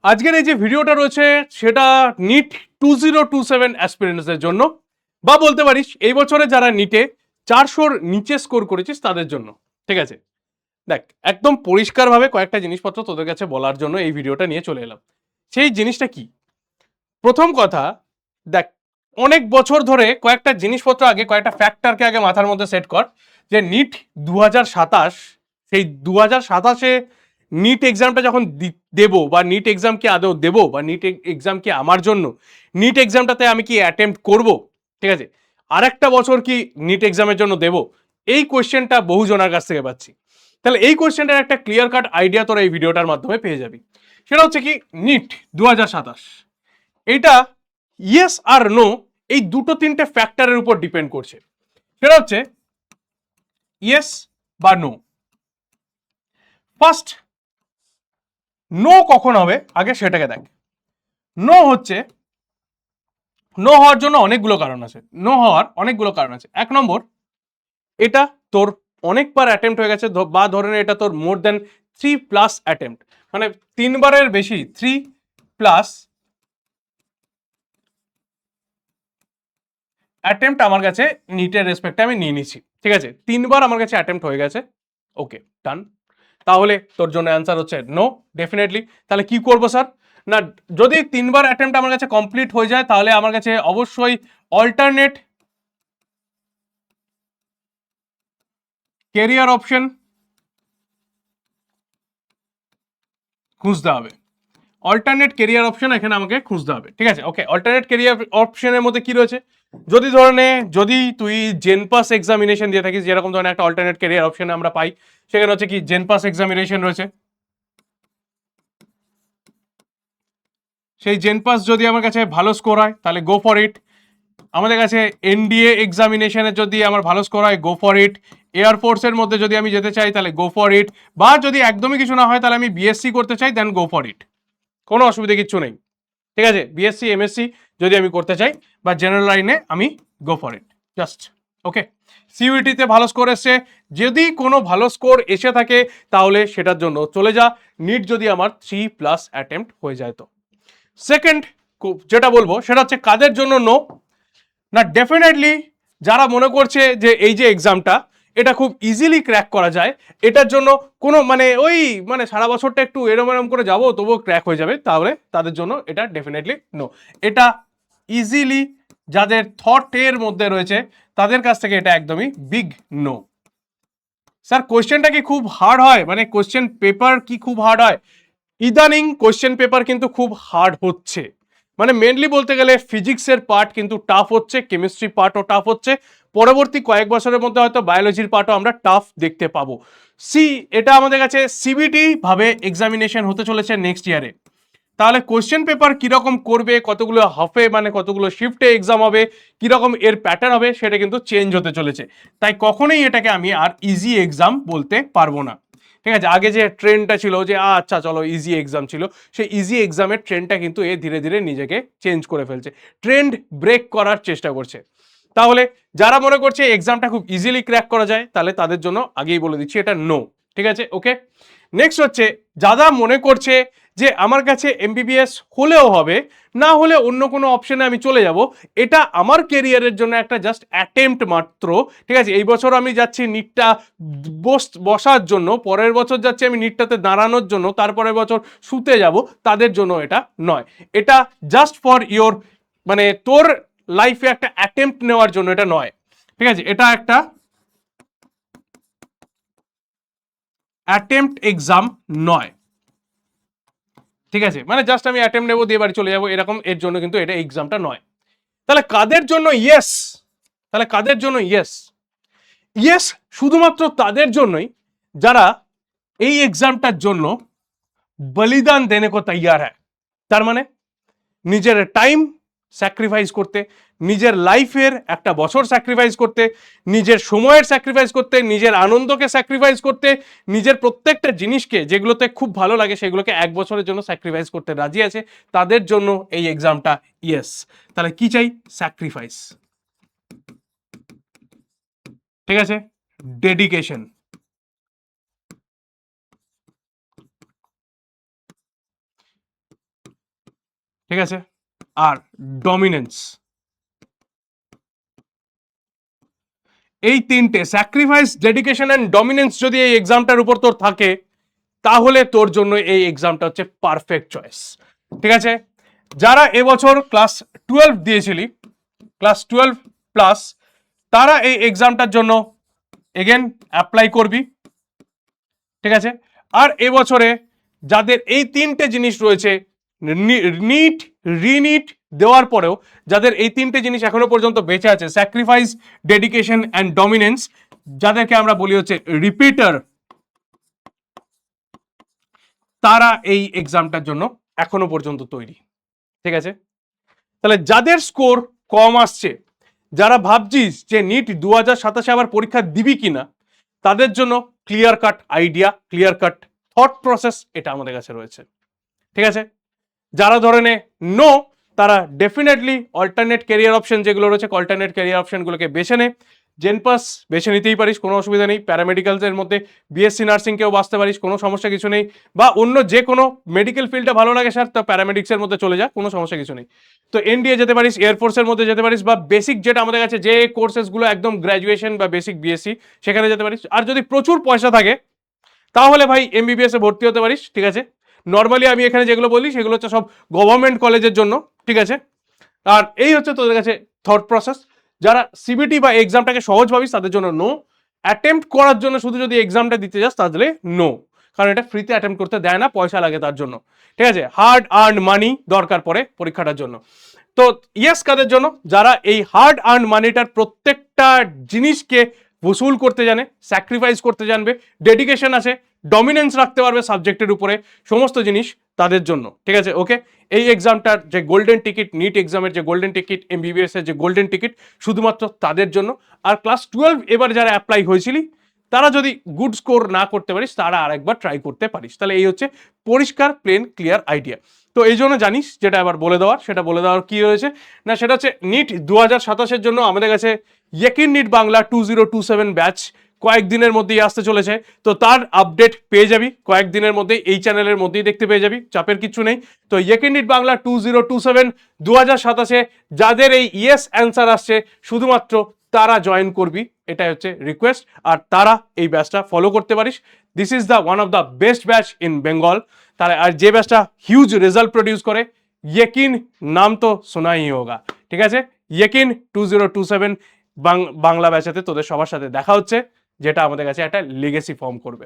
আজকের এই যে ভিডিওটা রয়েছে সেটা নিট 2027 অ্যাসপিরেন্টসদের জন্য, বা বলতে পারিস এই বছরে যারা নিটে 400-র নিচে স্কোর করেছিস তাদের জন্য। ঠিক আছে, দেখ একদম পরিষ্কারভাবে কয়েকটা জিনিসপত্র তোদের কাছে বলার জন্য এই ভিডিওটা নিয়ে চলে এলাম। সেই জিনিসটা কি? প্রথম কথা, দেখ অনেক বছর ধরে কয়েকটা জিনিসপত্র আগে, কয়েকটা ফ্যাক্টরকে আগে মাথার মধ্যে সেট কর যে নিট 2027, সেই 2027-এ নিট এক্সামটা যখন দেবো, বা নিট এক্সাম কি আদৌ দেবো, বা নিট এক্সাম কি আমার জন্য, নিট এক্সামটাতে আমি কি অ্যাটেম্প্ট করব, ঠিক আছে, আরেকটা বছর কি নিট এক্সামের জন্য দেব, এই কোয়েশ্চেনটা বহু জনের কাছ থেকে পাচ্ছি। তাহলে এই কোয়েশ্চেনটার একটা ক্লিয়ার কাট আইডিয়া তোরা এই ভিডিওটার মাধ্যমে পেয়ে যাবি। সেটা হচ্ছে কি, নিট 2027 এটা ইয়েস আর নো, এই দুটো তিনটে ফ্যাক্টরের উপর ডিপেন্ড করছে। সেটা হচ্ছে ইয়েস বা নো। ফার্স্ট, নো কখন হবে আগে সেটাকে দেখ। নো হচ্ছে, নো হওয়ার জন্য অনেকগুলো কারণ আছে, নো হওয়ার অনেকগুলো কারণ আছে। এক নম্বর, এটা তোর অনেকবার অ্যাটেম্প্ট হয়ে গেছে, বা ধরে নে এটা তোর মোর দেন 3+ অ্যাটেম্প্ট, মানে 3বারের বেশি, 3+ অ্যাটেম্প্ট আমার কাছে নিটের রেসপেক্টে আমি নিয়ে নিচ্ছি। ঠিক আছে, 3বার আমার কাছে অ্যাটেম্প্ট হয়ে গেছে, ওকে ডান। তাহলে তোর জন্য অ্যান্সার হচ্ছে নো, ডেফিনেটলি। তাহলে কি করবো স্যার? না, যদি 3বার অ্যাটেম্প্ট আমার কাছে কমপ্লিট হয়ে যায় তাহলে আমার কাছে অবশ্যই অল্টারনেট কেরিয়ার অপশন খুঁজতে হবে। অল্টারনেট কেরিয়ার অপশন এখানে আমাকে খুঁজতে হবে। ঠিক আছে, ওকে। অল্টারনেট কেরিয়ার অপশনের মধ্যে কি রয়েছে? যদি ধরনের, যদি তুই জেনপাস এক্সামিনেশন দিয়ে থাকিস, যেরকম ধরনের একটা অল্টারনেট কেরিয়ার অপশনে আমরা পাই, সেখানে হচ্ছে কি জেনপাস এক্সামিনেশন রয়েছে। সেই জেনপাস যদি আমার কাছে ভালো স্কোর হয় তাহলে গো ফর ইট। আমাদের কাছে এনডিএ এক্সামিনেশনে যদি আমার ভালো স্কোর হয়, গো ফর ইট। এয়ারফোর্সের মধ্যে যদি আমি যেতে চাই তাহলে গো ফর ইট, বা যদি একদমই কিছু না হয় তাহলে আমি বিএসসি করতে চাই, দেন গো ফর ইট। কোনো অসুবিধা কিচ্ছু নেই। ঠিক আছে, বিএসসি এমএসসি যদি আমি করতে চাই, বা জেনারেল লাইনে, আমি গো ফর ইট জাস্ট। ওকে, সিইউটিতে ভালো স্কোর এসছে, যদি কোনো ভালো স্কোর এসে থাকে তাহলে সেটার জন্য চলে যা। নিট যদি আমার 3+ অ্যাটেম্প্ট হয়ে যায় তো। সেকেন্ড যেটা বলবো সেটা হচ্ছে কাদের জন্য নো। না, ডেফিনেটলি যারা মনে করছে যে এই যে এক্সামটা, এটা খুব ইজিলি ক্র্যাক করা যায়, এটার জন্য কোনো মানে ওই মানে সারা বছরটা একটু এরম এরম করে যাবো তবুও ক্র্যাক হয়ে যাবে, তাহলে তাদের জন্য এটা ডেফিনেটলি নো। এটা ইজিলি যাদের থটের মধ্যে রয়েছে তাদের কাছ থেকে এটা একদমই বিগ নো। স্যার কোয়েশ্চেনটা কি খুব হার্ড হয়, মানে কোয়েশ্চেন পেপার কি খুব হার্ড হয়? ইদানিং কোয়েশ্চেন পেপার কিন্তু খুব হার্ড হচ্ছে। মানে মেনলি বলতে গেলে ফিজিক্সের পার্ট কিন্তু টাফ হচ্ছে, কেমিস্ট্রি পার্টও টাফ হচ্ছে, পরবর্তী কয়েক বছরের মধ্যে হয়তো বায়োলজির পার্টও আমরা টাফ দেখতে পাবো। এটা আমাদের কাছে সিবিটি ভাবে এক্সামিনেশন হতে চলেছে নেক্সট ইয়ারে। তাহলে কোশ্চেন পেপার কিরকম করবে, কতগুলো হাফে মানে কতগুলো শিফটে এক্সাম হবে, কিরকম এর প্যাটার্ন হবে, সেটা কিন্তু চেঞ্জ হতে চলেছে। তাই কখনোই এটাকে আমি আর ইজি এক্সাম বলতে পারবো না। ঠিক আছে, আগে যে ট্রেন্ডটা ছিল যে আচ্ছা চলো ইজি এক্সাম ছিল, সেই ইজি এক্সামের ট্রেন্ডটা কিন্তু এ ধীরে ধীরে নিজেকে চেঞ্জ করে ফেলছে, ট্রেন্ড ব্রেক করার চেষ্টা করছে। তাহলে যারা মনে করছে এক্সামটা খুব ইজিলি ক্র্যাক করা যায়, তাহলে তাদের জন্য আগেই বলে দিচ্ছি এটা নো। ঠিক আছে, ওকে। নেক্সট হচ্ছে যারা মনে করছে যে আমার কাছে এমবিবিএস হলেও হবে, না হলে অন্য কোনো অপশনে আমি চলে যাব, এটা আমার কেরিয়ারের জন্য একটা জাস্ট অ্যাটেম্প্ট মাত্র। ঠিক আছে, এই বছর আমি যাচ্ছি নিটটা বসার জন্য, পরের বছর যাচ্ছি আমি নিটটাতে দাঁড়ানোর জন্য, তারপরের বছর শুতে যাব, তাদের জন্য এটা নয়। এটা জাস্ট ফর ইওর, মানে তোর লাইফে একটা অ্যাটেম্প্ট নেওয়ার জন্য এটা নয়। ঠিক আছে, এটা একটা অ্যাটেম্প্ট এক্সাম নয়। ঠিক আছে, মানে জাস্ট আমি অ্যাটেম্প নেবো দিয়ে বাড়ি চলে যাবো এরকম, এর জন্য কিন্তু এটা এক্সামটা নয়। তাহলে কাদের জন্য ইয়েস? তাহলে কাদের জন্য ইয়েস? ইয়েস শুধুমাত্র তাদের জন্যই যারা এই এক্সামটার জন্য বলিদান দেনে কো তৈয়ার হ্যায়। তার মানে নিজের টাইম স্যাক্রিফাইস করতে, নিজের লাইফের একটা বছর স্যাক্রিফাইস করতে, নিজের সময়ের স্যাক্রিফাইস করতে, নিজের আনন্দকে স্যাক্রিফাইস করতে, নিজের প্রত্যেকটা জিনিসকে যেগুলোতে খুব ভালো লাগে সেগুলোকে 1 বছরের জন্য স্যাক্রিফাইস করতে রাজি আছে, তাদের জন্য এই এক্সামটা ইয়েস। তাহলে কি চাই? স্যাক্রিফাইস। ঠিক আছে, ডেডিকেশন। ঠিক আছে, আর ডমিনেন্স, এই তিনটে স্যাক্রিফাইস, ডেডিকেশন অ্যান্ড ডমিনেন্স যদি এই এক্সামটার উপর তোর থাকে, তাহলে তোর জন্য এই এক্সামটা হচ্ছে পারফেক্ট চয়েস। ঠিক আছে, যারা এবছর ক্লাস 12 দিয়েছিলি, ক্লাস 12 প্লাস, তারা এই এক্সামটার জন্য এগেন অ্যাপ্লাই করবি। ঠিক আছে, আর এবছরে যাদের এই তিনটে জিনিস রয়েছে, নিট রিনিট দেওয়ার পরেও যাদের এই তিনটে জিনিস এখনো পর্যন্ত বেঁচে আছে, স্যাক্রিফাইস, ডেডিকেশন অ্যান্ড ডমিনেন্স, যাদেরকে আমরা বলি হচ্ছে রিপিটার, তারা এই এক্সামটার জন্য এখনো পর্যন্ত তৈরি। ঠিক আছে, তাহলে যাদের স্কোর কম আসছে, যারা ভাবছিস যে নিট 2027 আবার পরীক্ষা দিবি কিনা, তাদের জন্য clear cut idea, clear cut thought process এটা আমাদের কাছে রয়েছে। ঠিক আছে, যারা ধরে নে নো, তারা ডেফিনেটলি অল্টারনেট ক্যারিয়ার অপশন যেগুলো রয়েছে, অল্টারনেট ক্যারিয়ার অপশনগুলোকে বেছে নে। জেনপাস বেছে নিতেই পারিস, কোনো অসুবিধা নেই। প্যারামেডিক্যালসের মধ্যে বিএসসি নার্সিংকেও বাঁচতে পারিস, কোনো সমস্যা কিছু নেই। বা অন্য যে কোনো মেডিকেল ফিল্ডটা ভালো লাগে স্যার, তা প্যারামেডিক্সের মধ্যে চলে যা, কোনো সমস্যা কিছু নেই। তো এনডিএ যেতে পারিস, এয়ারফোর্সের মধ্যে যেতে পারিস, বা বেসিক যেটা আমাদের কাছে যে কোর্সেসগুলো একদম গ্র্যাজুয়েশন বা বেসিক বিএসসি, সেখানে যেতে পারিস। আর যদি প্রচুর পয়সা থাকে, তাহলে ভাই এমবিবিএস এ ভর্তি হতে পারিস। ঠিক আছে, নর্মালি আমি এখানে যেগুলো বলি সেগুলো হচ্ছে সব গভর্নমেন্ট কলেজের জন্য। ঠিক আছে, আর এই হচ্ছে তোদের কাছে থট প্রসেস। যারা সিবিটি বা এক্সামটাকে সহজ ভাবিস তাদের জন্য নো, অ্যাটেম্প্ট করার জন্য শুধু যদি এক্সামটা দিতে যাস তাহলে নো, কারণ এটা ফ্রিতে অ্যাটেম্প্ট করতে দেয় না, পয়সা লাগে তার জন্য। ঠিক আছে, হার্ড আর্ন মানি দরকার পড়ে পরীক্ষাটার জন্য। তো ইয়েস কাদের জন্য, যারা এই হার্ড আর্ন মানিটার প্রত্যেকটা জিনিসকে বসুল করতে জানে, স্যাক্রিফাইস করতে জানবে, ডেডিকেশন আছে, ডমিনেন্স রাখতে পারবে সাবজেক্টের উপরে, সমস্ত জিনিস তাদের জন্য। ঠিক আছে, ওকে, এই এক্সামটার যে গোল্ডেন টিকিট, নিট এক্সামের যে গোল্ডেন টিকিট, এমবিবিএস এর যে গোল্ডেন টিকিট, শুধুমাত্র তাদের জন্য। আর ক্লাস 12 এবার যারা অ্যাপ্লাই হয়েছিলি, তারা যদি গুড স্কোর না করতে পারিস, তারা আরেকবার ট্রাই করতে পারিস। তাহলে এই হচ্ছে পরিষ্কার প্লেন ক্লিয়ার আইডিয়া। তো এই জন্য জানিস, যেটা আবার বলে দেওয়ার, সেটা বলে দেওয়ার কি হয়েছে না, সেটা হচ্ছে নিট 2027 জন্য আমাদের কাছে ইয়েকিন নিট বাংলা 2027 ব্যাচ কয়েকদিনের মধ্যেই আসতে চলেছে। তো তার আপডেট পেয়ে যাবি কয়েকদিনের মধ্যেই, এই চ্যানেলের মধ্যেই দেখতে পেয়ে যাবি, চাপের কিছু নেই। তো ইয়েকিন নিট বাংলা 2027 2027 যাদের এই ইয়েস অ্যান্সার আসছে, শুধুমাত্র তারা জয়েন করবি, এটাই হচ্ছে রিকোয়েস্ট। আর তারা এই ব্যাচটা ফলো করতে পারিস। This is the one of the best batch in Bengal. তাহলে আর যে ব্যাচটা হিউজ রেজাল্ট প্রডিউস করে, ইয়েকিন নাম তো শোনাই হোগা। ঠিক আছে, ইয়েকিন 2027 বাংলা ব্যাচেতে তোদের সবার সাথে দেখা হচ্ছে, যেটা আমাদের কাছে একটা লেগেসি ফর্ম করবে।